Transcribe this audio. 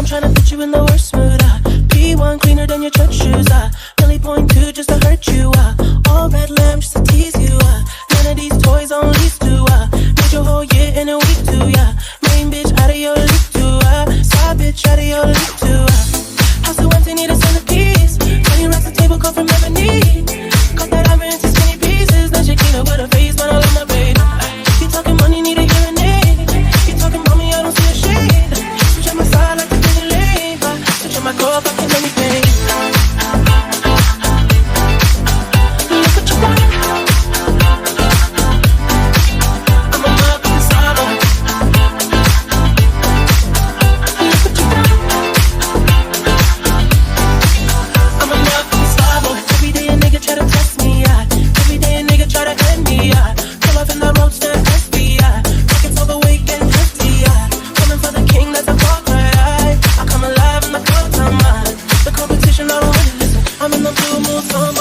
tryna put you in the worst mood. P1 cleaner than your church shoes. Really point two just to hurt you. All red lamb just to tease you. None of these toys on lease to. Need your whole year in a week too. Main bitch out of your league too. Side bitch out of your league too. House so empty, need a centerpiece. 20 racks a table come from Ebony. Cut that iron into skinny pieces. Now she clean up with her face, but I love my babe. You talking money, need a hearing aid. You talking about me, I don't see a shade. Switch on my side like the Disney lane. Switch on my core, fucking let me pay. Look what you want. I'm a motherfucking star. Look what you want. I'm a motherfucking star. Every day a nigga try to test me. Every day a nigga try to end me. Pull off in the roadster FBI. Pockets overweight getting hefty. Coming for the king, that's a far cry. I come alive in the cold time. The competition, I don't really listen. I'm in the blue mood, so I'm